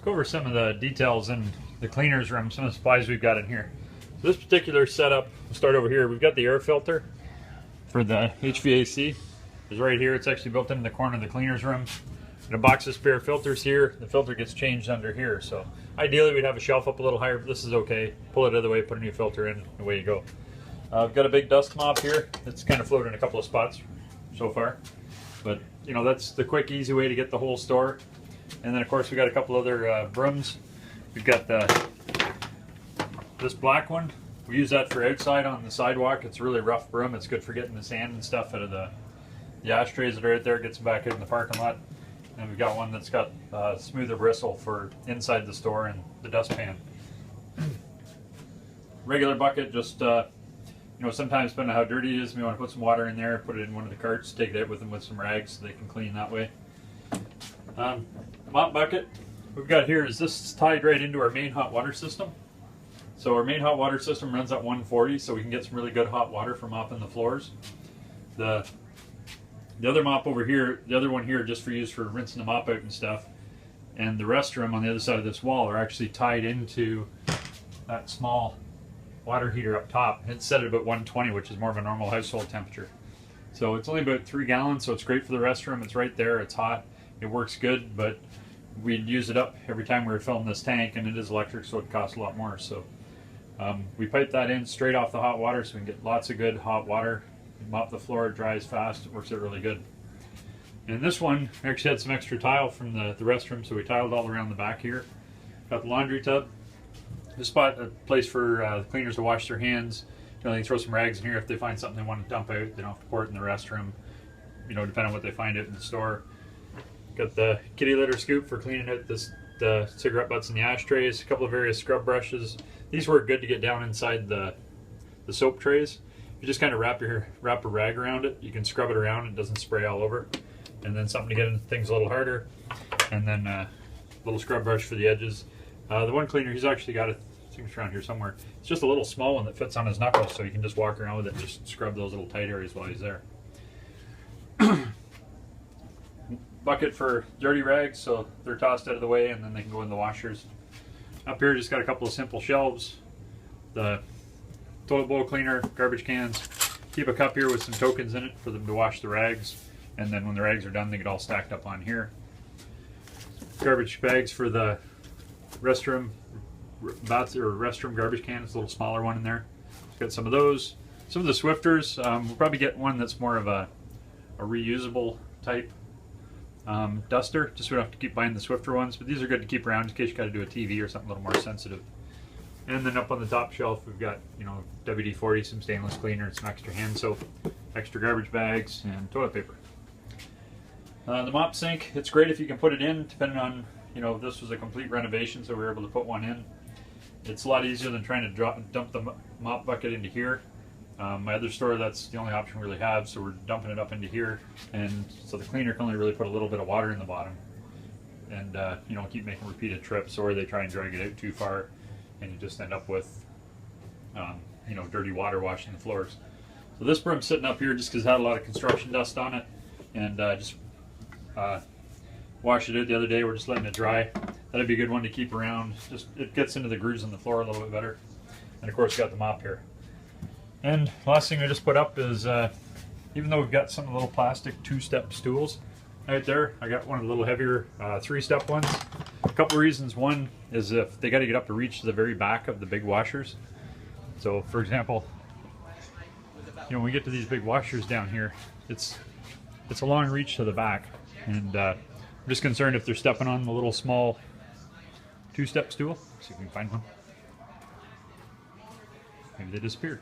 Let's go over some of the details in the cleaners room, some of the supplies we've got in here. So this particular setup, we'll start over here. We've got the air filter for the HVAC. It's right here. It's actually built into the corner of the cleaners room. And a box of spare filters here. The filter gets changed under here. So ideally we'd have a shelf up a little higher, but this is okay. Pull it out of the way, put a new filter in, and away you go. I've got a big dust mop here. It's kind of floated in a couple of spots so far. But you know, that's the quick, easy way to get the whole store. And then of course we got a couple other brooms. We've got this black one. We use that for outside on the sidewalk. It's a really rough broom. It's good for getting the sand and stuff out of the ashtrays that are out there. Gets them back out in the parking lot. And we've got one that's got smoother bristle for inside the store and the dustpan. Regular bucket, just you know, sometimes depending on how dirty it is, we want to put some water in there, put it in one of the carts, take it out with them with some rags so they can clean that way. Mop bucket we've got here is this is tied right into our main hot water system. So our main hot water system runs at 140, so we can get some really good hot water for mopping the floors. The other mop over here, the other one here just for use for rinsing the mop out and stuff, and the restroom on the other side of this wall are actually tied into that small water heater up top. It's set at about 120, which is more of a normal household temperature. So it's only about 3 gallons, so it's great for the restroom. It's right there, it's hot, it works good, but we'd use it up every time we were filling this tank, and it is electric, so it costs a lot more. So we pipe that in straight off the hot water so we can get lots of good hot water. Mop the floor, it dries fast, it works out really good. And this one, we actually had some extra tile from the restroom, so we tiled all around the back here. Got the laundry tub. This spot, a place for the cleaners to wash their hands. You know, they can throw some rags in here if they find something they want to dump out. They don't have to pour it in the restroom, you know, depending on what they find out in the store. Got the kitty litter scoop for cleaning out the cigarette butts and the ashtrays. A couple of various scrub brushes. These work good to get down inside the soap trays. You just kind of wrap a rag around it. You can scrub it around, it doesn't spray all over. And then something to get into things a little harder. And then a little scrub brush for the edges. The one cleaner, he's actually got a signature around here somewhere. It's just a little small one that fits on his knuckles, so you can just walk around with it and just scrub those little tight areas while he's there. Bucket for dirty rags, so they're tossed out of the way and then they can go in the washers. Up here, just got a couple of simple shelves. The toilet bowl cleaner, garbage cans. Keep a cup here with some tokens in it for them to wash the rags, and then when the rags are done, they get all stacked up on here. Garbage bags for the restroom restroom garbage can. It's a little smaller one in there. Got some of those. Some of the Swifters. We'll probably get one that's more of a reusable type duster, just so we don't have to keep buying the Swifter ones, but these are good to keep around in case you got to do a TV or something a little more sensitive. And then up on the top shelf we've got, you know, WD-40, some stainless cleaner, and some extra hand soap, extra garbage bags, and toilet paper. The mop sink, it's great if you can put it in, depending on, you know, this was a complete renovation, so we were able to put one in. It's a lot easier than trying to dump the mop bucket into here. My other store, that's the only option we really have, so we're dumping it up into here, and so the cleaner can only really put a little bit of water in the bottom, and you know, keep making repeated trips, or they try and drag it out too far, and you just end up with you know, dirty water washing the floors. So this broom's sitting up here just because it had a lot of construction dust on it, and just washed it out the other day. We're just letting it dry. That'd be a good one to keep around. Just it gets into the grooves on the floor a little bit better. And of course, got the mop here. And last thing I just put up is, even though we've got some little plastic 2-step stools out there, I got one of the little heavier 3-step ones. A couple of reasons. One is if they got to get up to reach the very back of the big washers. So, for example, you know, when we get to these big washers down here, it's a long reach to the back, and I'm just concerned if they're stepping on the little small 2-step stool. Let's see if we can find one. Maybe they disappeared.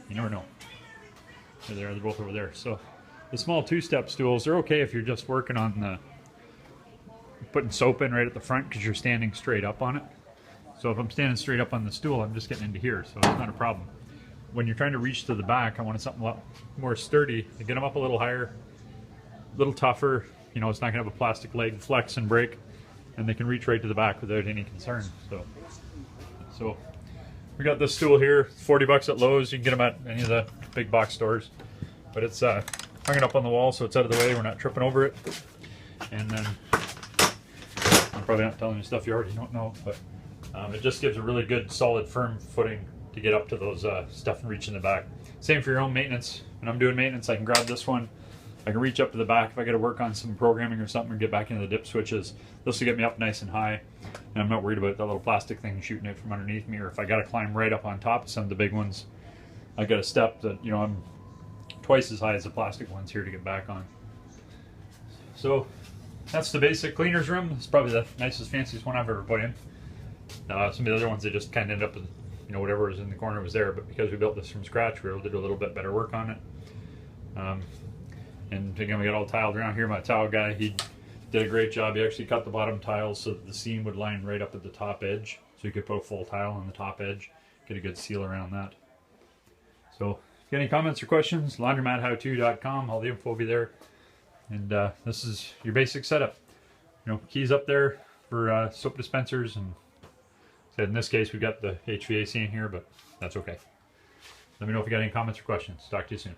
You never know. There they are, they're both over there. So the small 2-step stools, they're okay if you're just working on putting soap in right at the front because you're standing straight up on it. So if I'm standing straight up on the stool, I'm just getting into here, so it's not a problem. When you're trying to reach to the back, I wanted something a lot more sturdy to get them up a little higher, a little tougher. You know, it's not going to have a plastic leg flex and break, and they can reach right to the back without any concern. So we got this stool here, 40 bucks at Lowe's. You can get them at any of the big box stores. But it's hung it up on the wall so it's out of the way. We're not tripping over it. And then Probably not telling you stuff you already don't know, but it just gives a really good, solid, firm footing to get up to those stuff and reach in the back. Same for your own maintenance. When I'm doing maintenance, I can grab this one. I can reach up to the back if I got to work on some programming or something, or get back into the dip switches. This will get me up nice and high, and I'm not worried about that little plastic thing shooting it from underneath me. Or if I got to climb right up on top of some of the big ones, I got a step that, you know, I'm twice as high as the plastic ones here to get back on. So that's the basic cleaner's room. It's probably the nicest, fanciest one I've ever put in. Some of the other ones, they just kind of end up with, you know, whatever was in the corner was there. But because we built this from scratch, we were able to do a little bit better work on it. And again, we got all tiled around here. My tile guy, he did a great job. He actually cut the bottom tiles so that the seam would line right up at the top edge, so you could put a full tile on the top edge, get a good seal around that. So if you got any comments or questions, laundromathowto.com, all the info will be there. And this is your basic setup. You know, keys up there for soap dispensers, and in this case we've got the HVAC in here, but that's okay. Let me know if you got any comments or questions. Talk to you soon.